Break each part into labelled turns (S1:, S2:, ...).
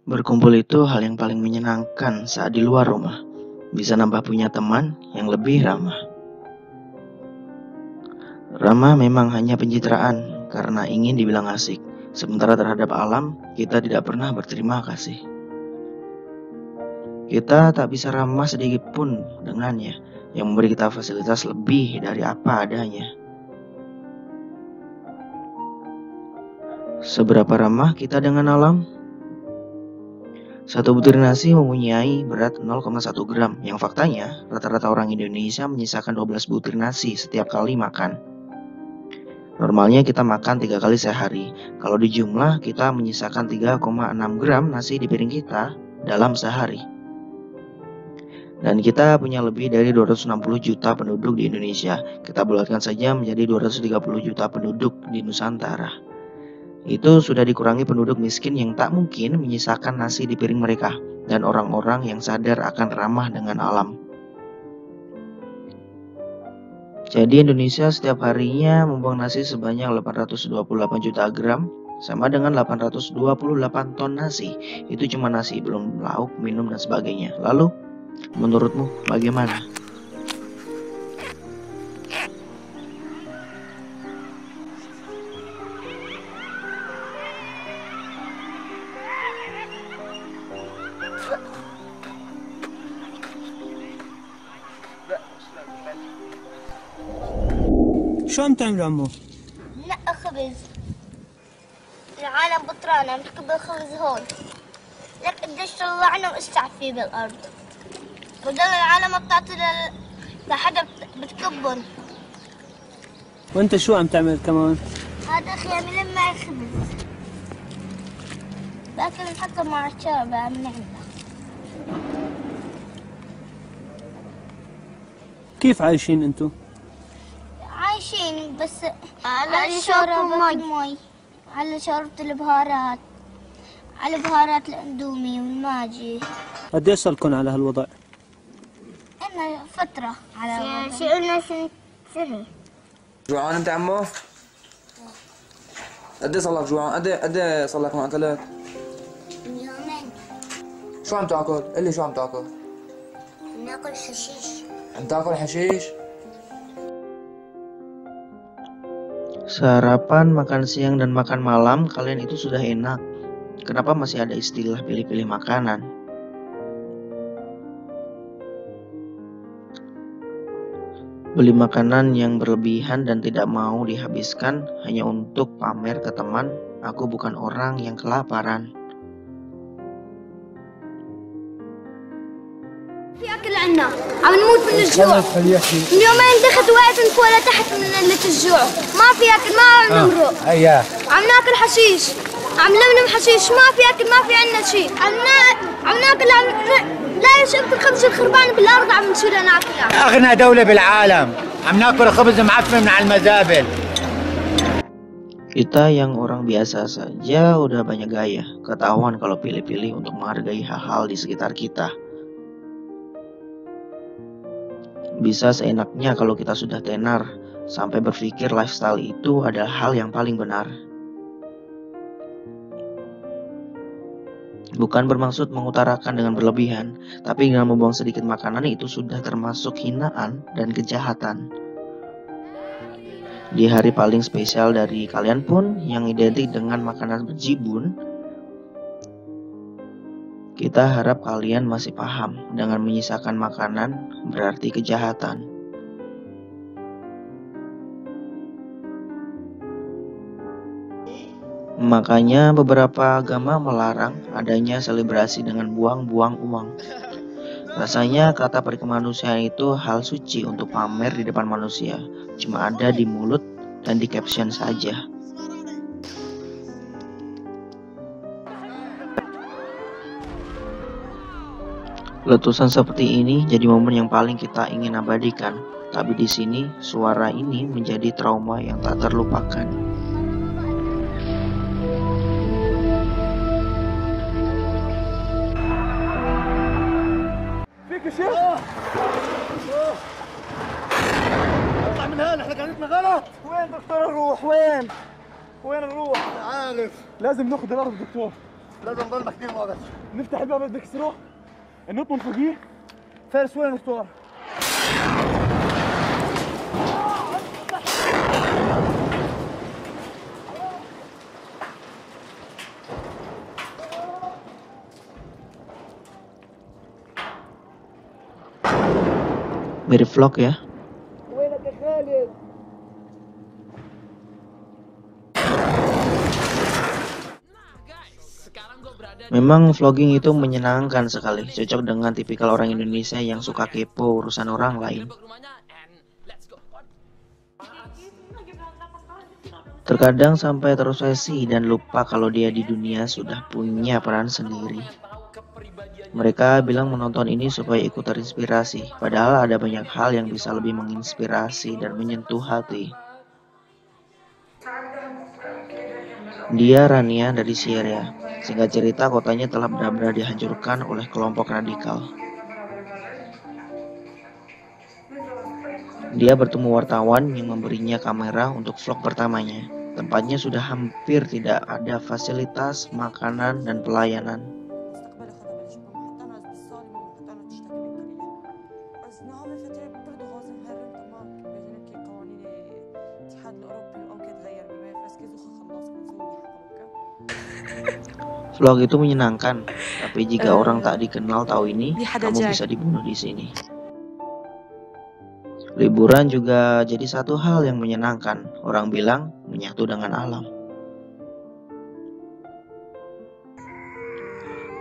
S1: Berkumpul itu hal yang paling menyenangkan saat di luar rumah. Bisa nambah punya teman yang lebih ramah. Ramah memang hanya pencitraan karena ingin dibilang asik. Sementara terhadap alam, kita tidak pernah berterima kasih. Kita tak bisa ramah sedikit pun dengannya, yang memberi kita fasilitas lebih dari apa adanya. Seberapa ramah kita dengan alam? Satu butir nasi mempunyai berat 0,1 gram, yang faktanya rata-rata orang Indonesia menyisakan 12 butir nasi setiap kali makan. Normalnya kita makan 3 kali sehari. Kalau dijumlah, kita menyisakan 3,6 gram nasi di piring kita dalam sehari. Dan kita punya lebih dari 260 juta penduduk di Indonesia. Kita bulatkan saja menjadi 230 juta penduduk di Nusantara. Itu sudah dikurangi penduduk miskin yang tak mungkin menyisakan nasi di piring mereka, dan orang-orang yang sadar akan ramah dengan alam. Jadi Indonesia setiap harinya membuang nasi sebanyak 828 juta gram, sama dengan 828 ton nasi. Itu cuma nasi, belum lauk, minum, dan sebagainya. Lalu, menurutmu bagaimana?
S2: شو عم تعمل عمو؟
S3: نقى خبز. العالم بطرانة بتكب الخبز هون. لك قديش طلعنا واشتعب فيه بالأرض. وضل العالم بتعطي لحدا بتكبن.
S2: وانت شو عم تعمل كمان؟
S3: هذا أخي عم يلم معي خبز. باكل نحطه مع الشوربة عم نعمله.
S2: كيف عايشين انتو؟
S3: عايشين بس على شوربة المي، على شوربة البهارات، على بهارات الاندومي والماجي.
S2: قديش صار لكم على هالوضع؟
S3: إلنا فترة على الوضع. شي قلنا سنة.
S4: جوعان انت عمو؟ قد صار لك جوعان؟ قد صار لك ما اكلت؟
S3: من يومين.
S4: شو عم تاكل؟ قل لي شو عم تاكل؟
S3: ناكل حشيش.
S4: عم تاكل حشيش؟
S1: Sarapan, makan siang, dan makan malam kalian itu sudah enak. Kenapa masih ada istilah pilih-pilih makanan? Beli makanan yang berlebihan dan tidak mau dihabiskan hanya untuk pamer ke teman, aku bukan orang yang kelaparan.
S3: في أكل عنا عم نموت من الجوع. من يومين دخت وقعت ولا تحت من قلة الجوع. ما في أكل، ما عم نمرق. عم ناكل حشيش، عم نمنم حشيش، ما في أكل، ما في عنا شيء. عم ناكل لا شفت الخبز الخربان بالأرض عم نشيله ناكله.
S5: أغنى دولة بالعالم عم ناكل خبز معفن من على المزابل.
S1: Kita yang orang biasa saja udah banyak gaya, ketahuan kalau pilih-pilih untuk menghargai hal-hal di sekitar kita. Bisa seenaknya kalau kita sudah tenar, sampai berpikir lifestyle itu adalah hal yang paling benar. Bukan bermaksud mengutarakan dengan berlebihan, tapi dengan membuang sedikit makanan itu sudah termasuk hinaan dan kejahatan. Di hari paling spesial dari kalian pun yang identik dengan makanan berjibun, kita harap kalian masih paham dengan menyisakan makanan berarti kejahatan. Makanya beberapa agama melarang adanya selebrasi dengan buang-buang uang. Rasanya kata perkemanusiaan itu hal suci untuk pamer di depan manusia, cuma ada di mulut dan di caption saja. Letusan seperti ini jadi momen yang paling kita ingin abadikan, tapi di sini suara ini menjadi trauma yang tak terlupakan.
S6: فيك شيء؟ اطلع من هنا، احنا قعدتنا غلط. وين دكتور نروح؟ وين نروح؟ عارف لازم ناخذ الارض دكتور. لازم نضل ماكلين واقف. نفتح الباب بدك تروح نط من فوقيه فارس وين الاسطوره.
S1: Mirip vlog ya.
S6: وينك يا خالد؟
S1: Memang vlogging itu menyenangkan sekali, cocok dengan tipikal orang Indonesia yang suka kepo urusan orang lain. Terkadang sampai terobsesi dan lupa kalau dia di dunia sudah punya peran sendiri. Mereka bilang menonton ini supaya ikut terinspirasi, padahal ada banyak hal yang bisa lebih menginspirasi dan menyentuh hati. Dia Rania dari Syria. Singkat cerita, kotanya telah benar-benar dihancurkan oleh kelompok radikal. Dia bertemu wartawan yang memberinya kamera untuk vlog pertamanya. Tempatnya sudah hampir tidak ada fasilitas, makanan, dan pelayanan. Vlog itu menyenangkan, tapi jika orang tak dikenal tahu ini, kamu bisa dibunuh di sini. Liburan juga jadi satu hal yang menyenangkan. Orang bilang menyatu dengan alam.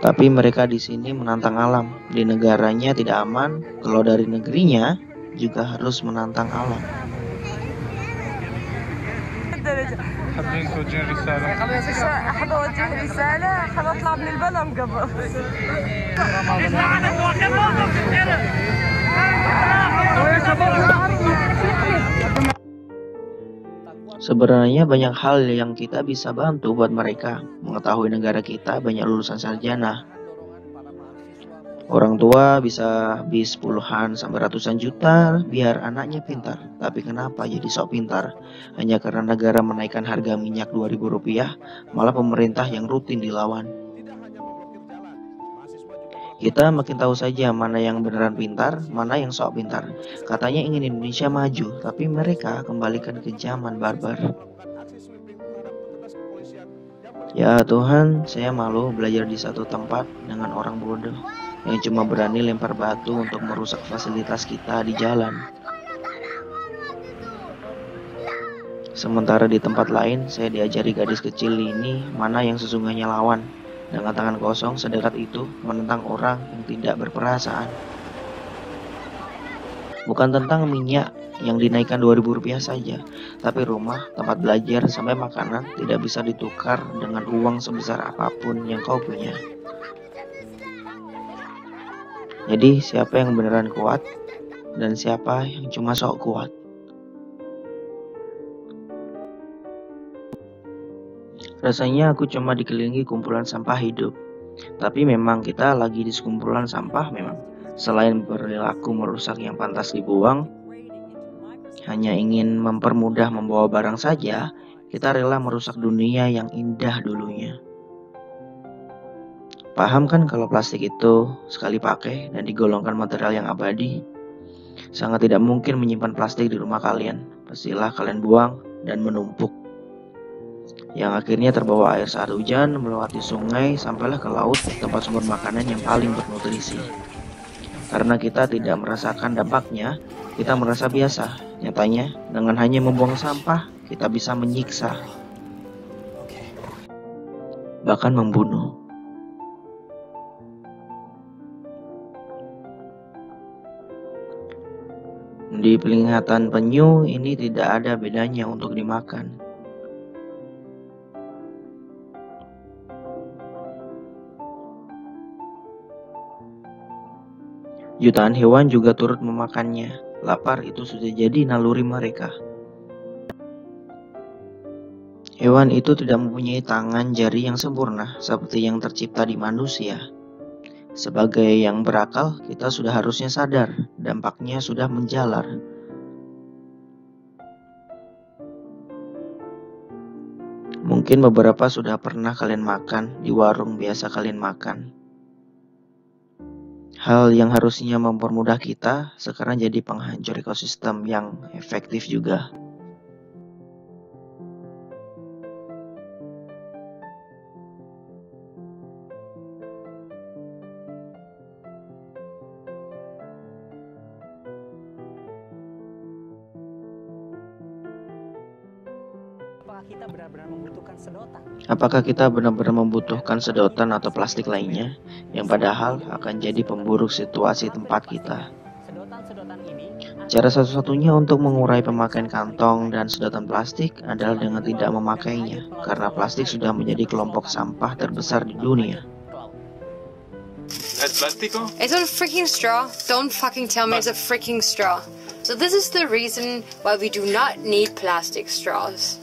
S1: Tapi mereka di sini menantang alam. Di negaranya tidak aman, kalau dari negerinya juga harus menantang alam.
S7: حابين توجهين رسالة؟
S8: أحب أوجه رسالة أحب أطلع من البلم قبل
S1: Sebenarnya banyak hal yang kita bisa bantu buat mereka. Mengetahui negara kita banyak lulusan sarjana. Orang tua bisa habis puluhan sampai ratusan juta biar anaknya pintar. Tapi kenapa jadi sok pintar? Hanya karena negara menaikkan harga minyak Rp2.000, malah pemerintah yang rutin dilawan. Kita makin tahu saja mana yang beneran pintar, mana yang sok pintar. Katanya ingin Indonesia maju, tapi mereka kembalikan ke zaman barbar. Ya Tuhan, saya malu belajar di satu tempat dengan orang bodoh yang cuma berani lempar batu untuk merusak fasilitas kita di jalan. Sementara di tempat lain, saya diajari gadis kecil ini mana yang sesungguhnya lawan. Dengan tangan kosong sedekat itu menentang orang yang tidak berperasaan. Bukan tentang minyak yang dinaikkan Rp2.000 saja, tapi rumah, tempat belajar, sampai makanan tidak bisa ditukar dengan uang sebesar apapun yang kau punya. Jadi siapa yang beneran kuat dan siapa yang cuma sok kuat? Rasanya aku cuma dikelilingi kumpulan sampah hidup. Tapi memang kita lagi di sekumpulan sampah memang. Selain perilaku merusak yang pantas dibuang, hanya ingin mempermudah membawa barang saja, kita rela merusak dunia yang indah dulunya. Paham kan kalau plastik itu sekali pakai dan digolongkan material yang abadi? Sangat tidak mungkin menyimpan plastik di rumah kalian. Pastilah kalian buang dan menumpuk. Yang akhirnya terbawa air saat hujan, melewati sungai, sampailah ke laut, tempat sumber makanan yang paling bernutrisi. Karena kita tidak merasakan dampaknya, kita merasa biasa. Nyatanya, dengan hanya membuang sampah, kita bisa menyiksa, bahkan membunuh. Di penglihatan penyu, ini tidak ada bedanya untuk dimakan. Jutaan hewan juga turut memakannya. Lapar itu sudah jadi naluri mereka. Hewan itu tidak mempunyai tangan jari yang sempurna seperti yang tercipta di manusia. Sebagai yang berakal, kita sudah harusnya sadar dampaknya sudah menjalar. Mungkin beberapa sudah pernah kalian makan di warung biasa kalian makan. Hal yang harusnya mempermudah kita sekarang jadi penghancur ekosistem yang efektif juga. Apakah kita benar-benar membutuhkan sedotan atau plastik lainnya yang padahal akan jadi pemburuk situasi tempat kita? Cara satu-satunya untuk mengurai pemakaian kantong dan sedotan plastik adalah dengan tidak memakainya, karena plastik sudah menjadi kelompok sampah terbesar di dunia.
S9: It's a freaking straw. Don't fucking tell me it's a freaking straw. So this is the reason why we do not need plastic straws.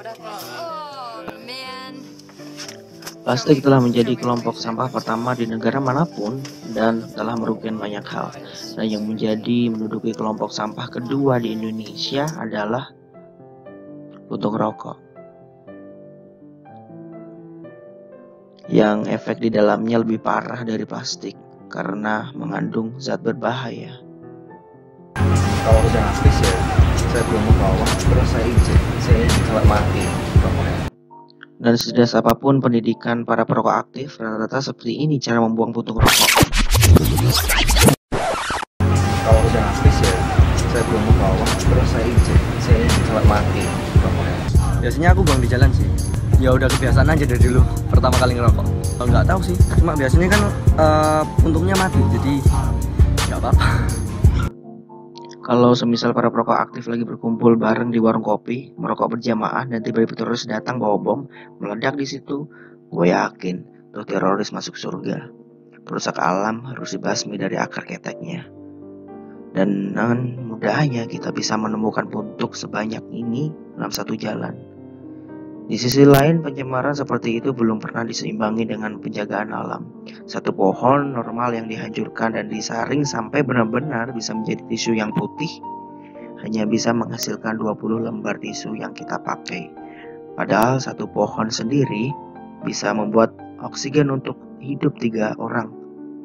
S9: Oh man.
S1: Plastik telah menjadi kelompok sampah pertama di negara manapun dan telah merugikan banyak hal. Dan yang menduduki kelompok sampah kedua di Indonesia adalah puntung rokok, yang efek di dalamnya lebih parah dari plastik karena mengandung zat berbahaya.
S10: Kalau udah habis ya, saya belum membawa, terus saya izin, kalau mati.
S1: Dan sejelas apapun pendidikan para perokok aktif, rata-rata seperti ini cara membuang puntung rokok.
S10: Kalau udah habis ya, saya belum membawa, terus saya izin, kalau mati. Biasanya aku buang di jalan sih. Ya udah kebiasaan aja dari dulu pertama kali ngerokok. Nggak tahu sih, cuma biasanya kan puntungnya mati, jadi nggak apa-apa.
S1: Kalau semisal para perokok aktif lagi berkumpul bareng di warung kopi, merokok berjamaah dan tiba-tiba teroris datang bawa bom, meledak di situ, gue yakin tuh teroris masuk surga. Perusak alam harus dibasmi dari akar keteknya. Dan dengan mudahnya kita bisa menemukan puntuk sebanyak ini dalam satu jalan. Di sisi lain, pencemaran seperti itu belum pernah diseimbangi dengan penjagaan alam. Satu pohon normal yang dihancurkan dan disaring sampai benar-benar bisa menjadi tisu yang putih hanya bisa menghasilkan 20 lembar tisu yang kita pakai. Padahal satu pohon sendiri bisa membuat oksigen untuk hidup 3 orang.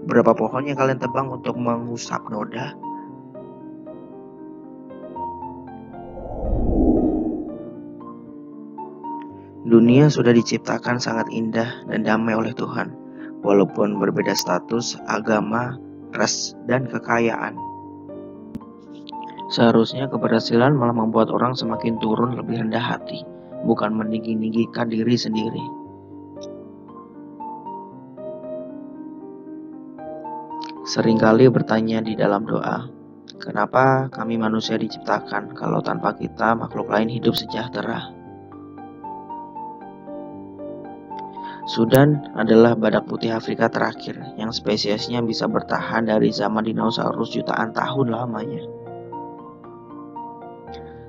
S1: Berapa pohon yang kalian tebang untuk mengusap noda? Dunia sudah diciptakan sangat indah dan damai oleh Tuhan, walaupun berbeda status, agama, ras, dan kekayaan. Seharusnya keberhasilan malah membuat orang semakin turun lebih rendah hati, bukan meninggi-ninggikan diri sendiri. Seringkali bertanya di dalam doa, kenapa kami manusia diciptakan kalau tanpa kita makhluk lain hidup sejahtera? Sudan adalah badak putih Afrika terakhir yang spesiesnya bisa bertahan dari zaman dinosaurus jutaan tahun lamanya.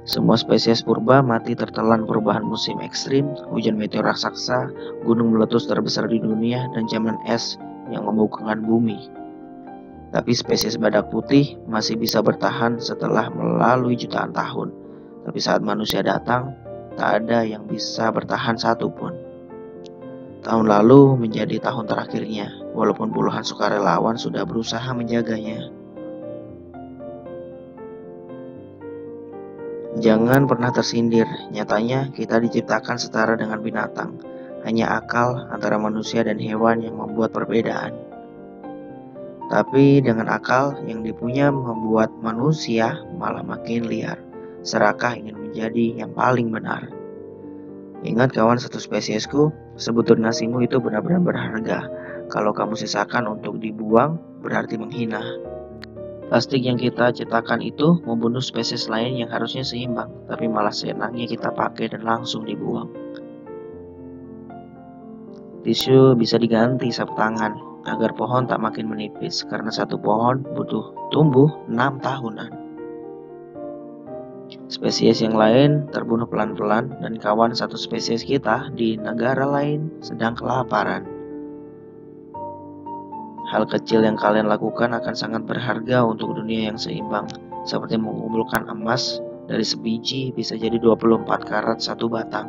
S1: Semua spesies purba mati tertelan perubahan musim ekstrim, hujan meteor raksasa, gunung meletus terbesar di dunia, dan zaman es yang membungkukkan bumi. Tapi spesies badak putih masih bisa bertahan setelah melalui jutaan tahun. Tapi saat manusia datang, tak ada yang bisa bertahan satupun. Tahun lalu menjadi tahun terakhirnya, walaupun puluhan sukarelawan sudah berusaha menjaganya. Jangan pernah tersindir, nyatanya kita diciptakan setara dengan binatang. Hanya akal antara manusia dan hewan yang membuat perbedaan. Tapi dengan akal yang dipunya membuat manusia malah makin liar, serakah ingin menjadi yang paling benar. Ingat kawan satu spesiesku, sebutir nasimu itu benar-benar berharga. Kalau kamu sisakan untuk dibuang, berarti menghina. Plastik yang kita ciptakan itu membunuh spesies lain yang harusnya seimbang, tapi malah seenaknya kita pakai dan langsung dibuang. Tisu bisa diganti sapu tangan, agar pohon tak makin menipis, karena satu pohon butuh tumbuh 6 tahunan. Spesies yang lain terbunuh pelan-pelan dan kawan satu spesies kita di negara lain sedang kelaparan. Hal kecil yang kalian lakukan akan sangat berharga untuk dunia yang seimbang, seperti mengumpulkan emas Dari sebiji bisa jadi 24 karat satu batang.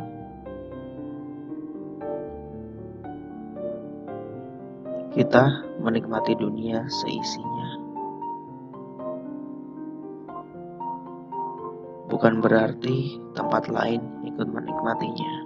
S1: Kita menikmati dunia seisinya. Bukan berarti tempat lain ikut menikmatinya.